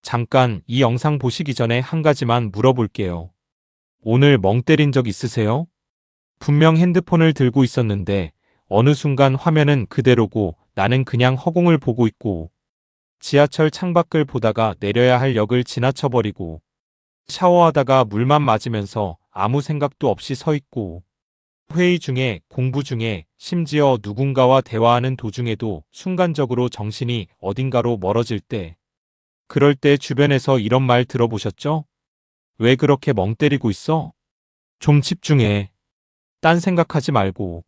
잠깐 이 영상 보시기 전에 한 가지만 물어볼게요. 오늘 멍 때린 적 있으세요? 분명 핸드폰을 들고 있었는데 어느 순간 화면은 그대로고 나는 그냥 허공을 보고 있고 지하철 창밖을 보다가 내려야 할 역을 지나쳐버리고 샤워하다가 물만 맞으면서 아무 생각도 없이 서 있고 회의 중에 공부 중에 심지어 누군가와 대화하는 도중에도 순간적으로 정신이 어딘가로 멀어질 때 그럴 때 주변에서 이런 말 들어보셨죠? 왜 그렇게 멍 때리고 있어? 좀 집중해. 딴 생각하지 말고.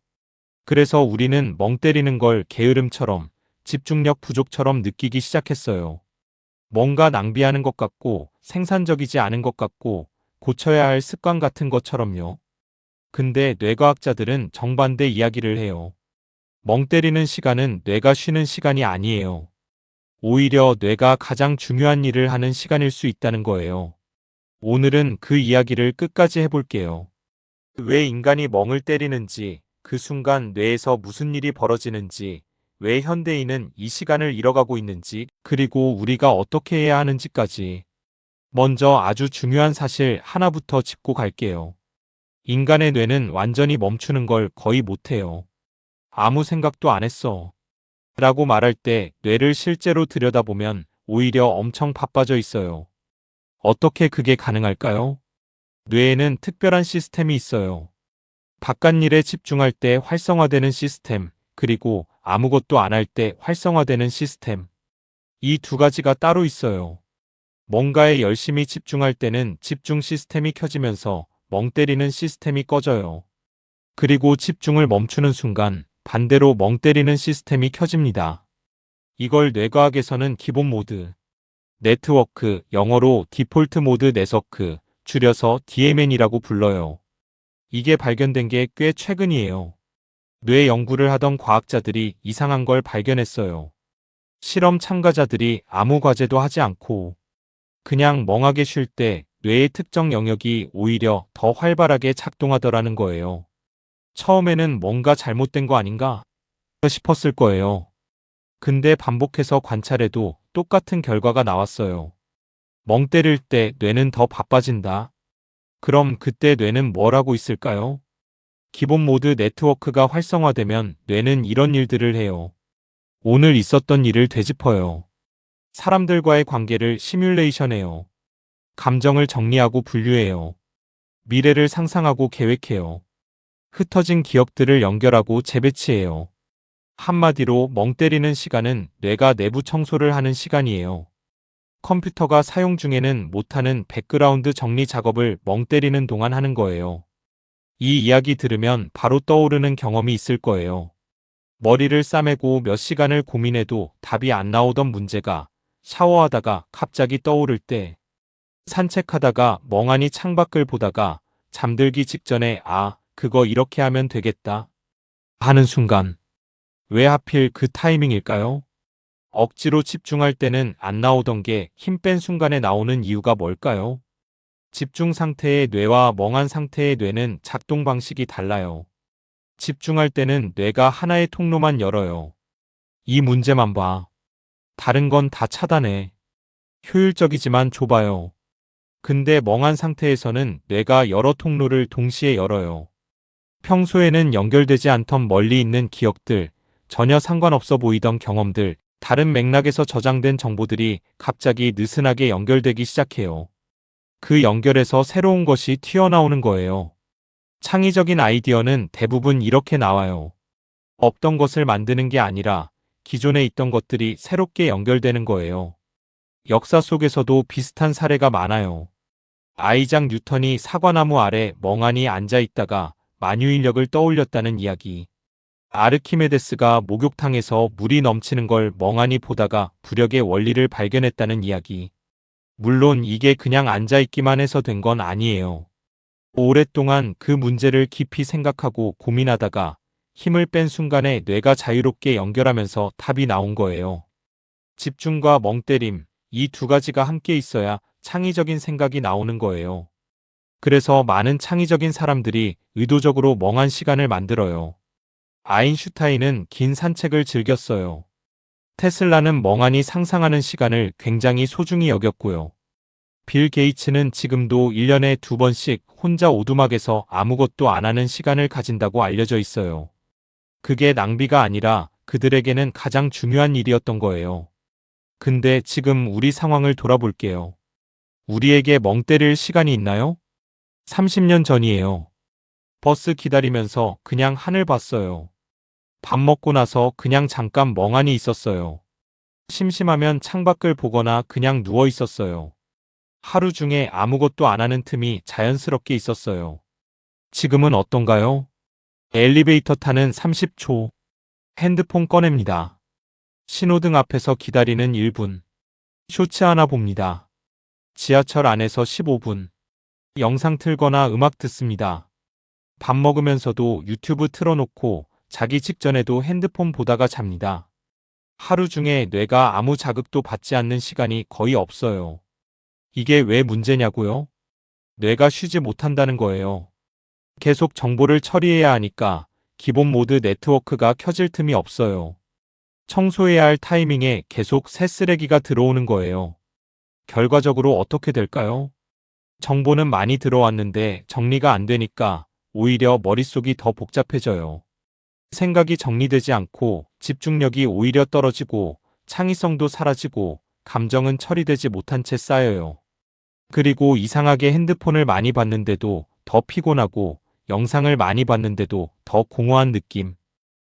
그래서 우리는 멍 때리는 걸 게으름처럼 집중력 부족처럼 느끼기 시작했어요. 뭔가 낭비하는 것 같고 생산적이지 않은 것 같고 고쳐야 할 습관 같은 것처럼요. 근데 뇌과학자들은 정반대 이야기를 해요. 멍 때리는 시간은 뇌가 쉬는 시간이 아니에요. 오히려 뇌가 가장 중요한 일을 하는 시간일 수 있다는 거예요. 오늘은 그 이야기를 끝까지 해볼게요. 왜 인간이 멍을 때리는지, 그 순간 뇌에서 무슨 일이 벌어지는지, 왜 현대인은 이 시간을 잃어가고 있는지, 그리고 우리가 어떻게 해야 하는지까지. 먼저 아주 중요한 사실 하나부터 짚고 갈게요. 인간의 뇌는 완전히 멈추는 걸 거의 못해요. 아무 생각도 안 했어. 라고 말할 때 뇌를 실제로 들여다보면 오히려 엄청 바빠져 있어요. 어떻게 그게 가능할까요? 뇌에는 특별한 시스템이 있어요. 바깥 일에 집중할 때 활성화되는 시스템, 그리고 아무것도 안 할 때 활성화되는 시스템. 이 두 가지가 따로 있어요. 뭔가에 열심히 집중할 때는 집중 시스템이 켜지면서 멍 때리는 시스템이 꺼져요. 그리고 집중을 멈추는 순간 반대로 멍 때리는 시스템이 켜집니다. 이걸 뇌과학에서는 기본 모드, 네트워크, 영어로 디폴트 모드 네서크, 줄여서 DMN이라고 불러요. 이게 발견된 게 꽤 최근이에요. 뇌 연구를 하던 과학자들이 이상한 걸 발견했어요. 실험 참가자들이 아무 과제도 하지 않고 그냥 멍하게 쉴 때 뇌의 특정 영역이 오히려 더 활발하게 작동하더라는 거예요. 처음에는 뭔가 잘못된 거 아닌가 싶었을 거예요. 근데 반복해서 관찰해도 똑같은 결과가 나왔어요. 멍 때릴 때 뇌는 더 바빠진다. 그럼 그때 뇌는 뭘 하고 있을까요? 기본 모드 네트워크가 활성화되면 뇌는 이런 일들을 해요. 오늘 있었던 일을 되짚어요. 사람들과의 관계를 시뮬레이션해요. 감정을 정리하고 분류해요. 미래를 상상하고 계획해요. 흩어진 기억들을 연결하고 재배치해요. 한마디로 멍 때리는 시간은 뇌가 내부 청소를 하는 시간이에요. 컴퓨터가 사용 중에는 못하는 백그라운드 정리 작업을 멍 때리는 동안 하는 거예요. 이 이야기 들으면 바로 떠오르는 경험이 있을 거예요. 머리를 싸매고 몇 시간을 고민해도 답이 안 나오던 문제가 샤워하다가 갑자기 떠오를 때, 산책하다가 멍하니 창밖을 보다가 잠들기 직전에 그거 이렇게 하면 되겠다 하는 순간. 왜 하필 그 타이밍일까요? 억지로 집중할 때는 안 나오던 게 힘 뺀 순간에 나오는 이유가 뭘까요? 집중 상태의 뇌와 멍한 상태의 뇌는 작동 방식이 달라요. 집중할 때는 뇌가 하나의 통로만 열어요. 이 문제만 봐. 다른 건 다 차단해. 효율적이지만 좁아요. 근데 멍한 상태에서는 뇌가 여러 통로를 동시에 열어요. 평소에는 연결되지 않던 멀리 있는 기억들, 전혀 상관없어 보이던 경험들, 다른 맥락에서 저장된 정보들이 갑자기 느슨하게 연결되기 시작해요. 그 연결에서 새로운 것이 튀어나오는 거예요. 창의적인 아이디어는 대부분 이렇게 나와요. 없던 것을 만드는 게 아니라 기존에 있던 것들이 새롭게 연결되는 거예요. 역사 속에서도 비슷한 사례가 많아요. 아이작 뉴턴이 사과나무 아래 멍하니 앉아 있다가 만유인력을 떠올렸다는 이야기. 아르키메데스가 목욕탕에서 물이 넘치는 걸 멍하니 보다가 부력의 원리를 발견했다는 이야기. 물론 이게 그냥 앉아있기만 해서 된 건 아니에요. 오랫동안 그 문제를 깊이 생각하고 고민하다가 힘을 뺀 순간에 뇌가 자유롭게 연결하면서 답이 나온 거예요. 집중과 멍 때림, 이 두 가지가 함께 있어야 창의적인 생각이 나오는 거예요. 그래서 많은 창의적인 사람들이 의도적으로 멍한 시간을 만들어요. 아인슈타인은 긴 산책을 즐겼어요. 테슬라는 멍하니 상상하는 시간을 굉장히 소중히 여겼고요. 빌 게이츠는 지금도 1년에 2번씩 혼자 오두막에서 아무것도 안 하는 시간을 가진다고 알려져 있어요. 그게 낭비가 아니라 그들에게는 가장 중요한 일이었던 거예요. 근데 지금 우리 상황을 돌아볼게요. 우리에게 멍 때릴 시간이 있나요? 30년 전이에요. 버스 기다리면서 그냥 하늘 봤어요. 밥 먹고 나서 그냥 잠깐 멍하니 있었어요. 심심하면 창밖을 보거나 그냥 누워 있었어요. 하루 중에 아무것도 안 하는 틈이 자연스럽게 있었어요. 지금은 어떤가요? 엘리베이터 타는 30초. 핸드폰 꺼냅니다. 신호등 앞에서 기다리는 1분. 쇼츠 하나 봅니다. 지하철 안에서 15분. 영상 틀거나 음악 듣습니다. 밥 먹으면서도 유튜브 틀어놓고 자기 직전에도 핸드폰 보다가 잡니다. 하루 중에 뇌가 아무 자극도 받지 않는 시간이 거의 없어요. 이게 왜 문제냐고요? 뇌가 쉬지 못한다는 거예요. 계속 정보를 처리해야 하니까 기본 모드 네트워크가 켜질 틈이 없어요. 청소해야 할 타이밍에 계속 새 쓰레기가 들어오는 거예요. 결과적으로 어떻게 될까요? 정보는 많이 들어왔는데 정리가 안 되니까 오히려 머릿속이 더 복잡해져요. 생각이 정리되지 않고 집중력이 오히려 떨어지고 창의성도 사라지고 감정은 처리되지 못한 채 쌓여요. 그리고 이상하게 핸드폰을 많이 봤는데도 더 피곤하고 영상을 많이 봤는데도 더 공허한 느낌.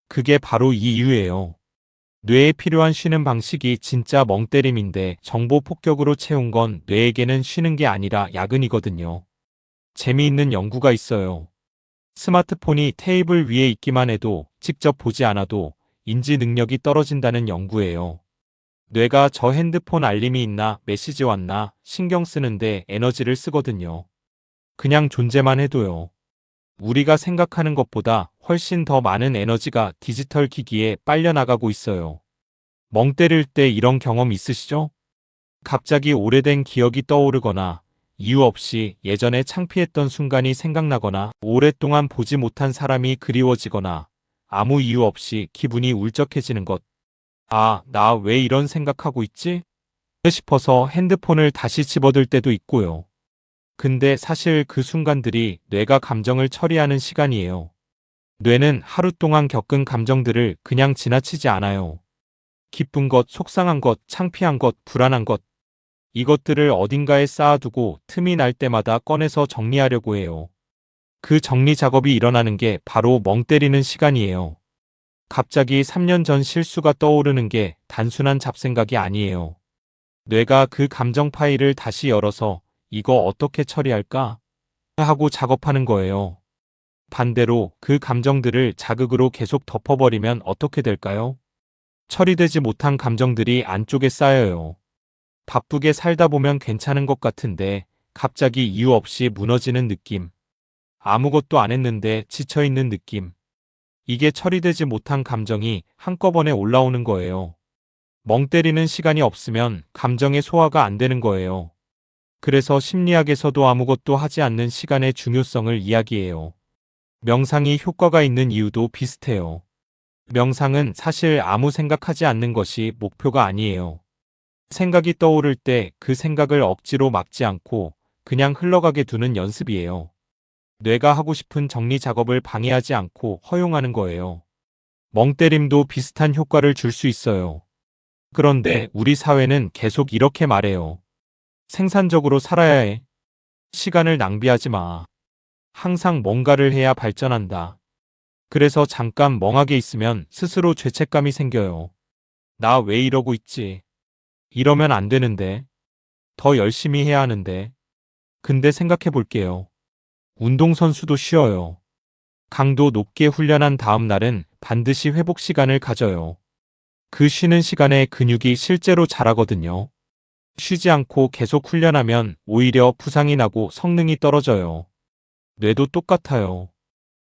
그게 바로 이 이유예요. 뇌에 필요한 쉬는 방식이 진짜 멍 때림인데 정보 폭격으로 채운 건 뇌에게는 쉬는 게 아니라 야근이거든요. 재미있는 연구가 있어요. 스마트폰이 테이블 위에 있기만 해도 직접 보지 않아도 인지 능력이 떨어진다는 연구예요. 뇌가 저 핸드폰 알림이 있나 메시지 왔나 신경 쓰는데 에너지를 쓰거든요. 그냥 존재만 해도요. 우리가 생각하는 것보다 훨씬 더 많은 에너지가 디지털 기기에 빨려나가고 있어요. 멍 때릴 때 이런 경험 있으시죠? 갑자기 오래된 기억이 떠오르거나 이유 없이 예전에 창피했던 순간이 생각나거나 오랫동안 보지 못한 사람이 그리워지거나 아무 이유 없이 기분이 울적해지는 것. 아, 나 왜 이런 생각하고 있지? 싶어서 핸드폰을 다시 집어들 때도 있고요. 근데 사실 그 순간들이 뇌가 감정을 처리하는 시간이에요. 뇌는 하루 동안 겪은 감정들을 그냥 지나치지 않아요. 기쁜 것, 속상한 것, 창피한 것, 불안한 것. 이것들을 어딘가에 쌓아두고 틈이 날 때마다 꺼내서 정리하려고 해요. 그 정리 작업이 일어나는 게 바로 멍 때리는 시간이에요. 갑자기 3년 전 실수가 떠오르는 게 단순한 잡생각이 아니에요. 뇌가 그 감정 파일을 다시 열어서 이거 어떻게 처리할까? 하고 작업하는 거예요. 반대로 그 감정들을 자극으로 계속 덮어버리면 어떻게 될까요? 처리되지 못한 감정들이 안쪽에 쌓여요. 바쁘게 살다 보면 괜찮은 것 같은데 갑자기 이유 없이 무너지는 느낌. 아무것도 안 했는데 지쳐있는 느낌. 이게 처리되지 못한 감정이 한꺼번에 올라오는 거예요. 멍 때리는 시간이 없으면 감정의 소화가 안 되는 거예요. 그래서 심리학에서도 아무것도 하지 않는 시간의 중요성을 이야기해요. 명상이 효과가 있는 이유도 비슷해요. 명상은 사실 아무 생각하지 않는 것이 목표가 아니에요. 생각이 떠오를 때 그 생각을 억지로 막지 않고 그냥 흘러가게 두는 연습이에요. 뇌가 하고 싶은 정리 작업을 방해하지 않고 허용하는 거예요. 멍 때림도 비슷한 효과를 줄 수 있어요. 그런데 우리 사회는 계속 이렇게 말해요. 생산적으로 살아야 해. 시간을 낭비하지 마. 항상 뭔가를 해야 발전한다. 그래서 잠깐 멍하게 있으면 스스로 죄책감이 생겨요. 나 왜 이러고 있지? 이러면 안 되는데. 더 열심히 해야 하는데. 근데 생각해 볼게요. 운동선수도 쉬어요. 강도 높게 훈련한 다음 날은 반드시 회복 시간을 가져요. 그 쉬는 시간에 근육이 실제로 자라거든요. 쉬지 않고 계속 훈련하면 오히려 부상이 나고 성능이 떨어져요. 뇌도 똑같아요.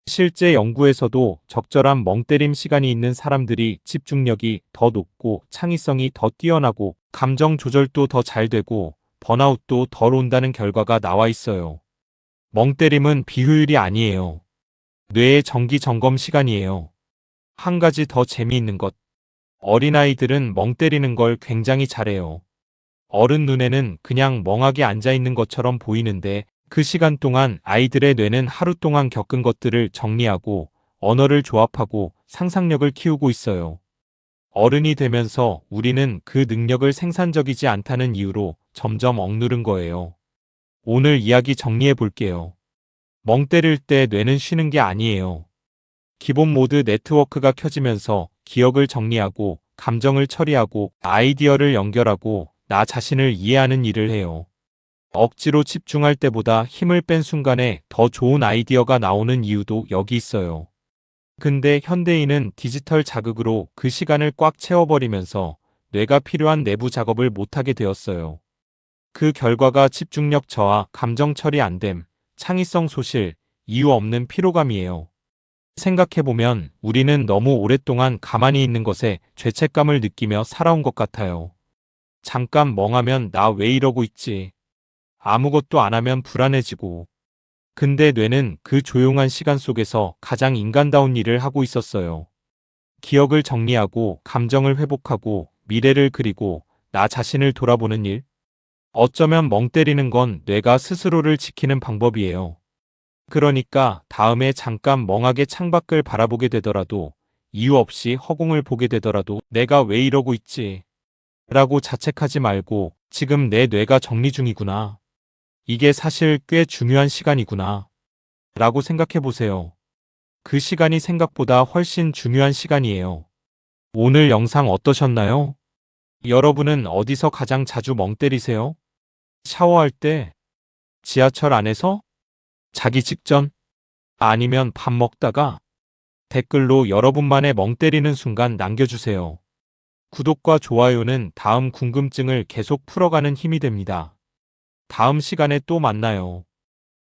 실제 연구에서도 적절한 멍 때림 시간이 있는 사람들이 집중력이 더 높고 창의성이 더 뛰어나고 감정 조절도 더 잘 되고 번아웃도 덜 온다는 결과가 나와 있어요. 멍 때림은 비효율이 아니에요. 뇌의 정기 점검 시간이에요. 한 가지 더 재미있는 것. 어린아이들은 멍 때리는 걸 굉장히 잘해요. 어른 눈에는 그냥 멍하게 앉아 있는 것처럼 보이는데 그 시간 동안 아이들의 뇌는 하루 동안 겪은 것들을 정리하고 언어를 조합하고 상상력을 키우고 있어요. 어른이 되면서 우리는 그 능력을 생산적이지 않다는 이유로 점점 억누른 거예요. 오늘 이야기 정리해 볼게요. 멍 때릴 때 뇌는 쉬는 게 아니에요. 기본 모드 네트워크가 켜지면서 기억을 정리하고 감정을 처리하고 아이디어를 연결하고 나 자신을 이해하는 일을 해요. 억지로 집중할 때보다 힘을 뺀 순간에 더 좋은 아이디어가 나오는 이유도 여기 있어요. 근데 현대인은 디지털 자극으로 그 시간을 꽉 채워버리면서 뇌가 필요한 내부 작업을 못하게 되었어요. 그 결과가 집중력 저하, 감정 처리 안 됨, 창의성 소실, 이유 없는 피로감이에요. 생각해보면 우리는 너무 오랫동안 가만히 있는 것에 죄책감을 느끼며 살아온 것 같아요. 잠깐 멍하면 나 왜 이러고 있지? 아무것도 안 하면 불안해지고. 근데 뇌는 그 조용한 시간 속에서 가장 인간다운 일을 하고 있었어요. 기억을 정리하고 감정을 회복하고 미래를 그리고 나 자신을 돌아보는 일. 어쩌면 멍 때리는 건 뇌가 스스로를 지키는 방법이에요. 그러니까 다음에 잠깐 멍하게 창밖을 바라보게 되더라도 이유 없이 허공을 보게 되더라도 내가 왜 이러고 있지? 라고 자책하지 말고 지금 내 뇌가 정리 중이구나. 이게 사실 꽤 중요한 시간이구나. 라고 생각해 보세요. 그 시간이 생각보다 훨씬 중요한 시간이에요. 오늘 영상 어떠셨나요? 여러분은 어디서 가장 자주 멍 때리세요? 샤워할 때? 지하철 안에서? 자기 직전? 아니면 밥 먹다가? 댓글로 여러분만의 멍 때리는 순간 남겨주세요. 구독과 좋아요는 다음 궁금증을 계속 풀어가는 힘이 됩니다. 다음 시간에 또 만나요.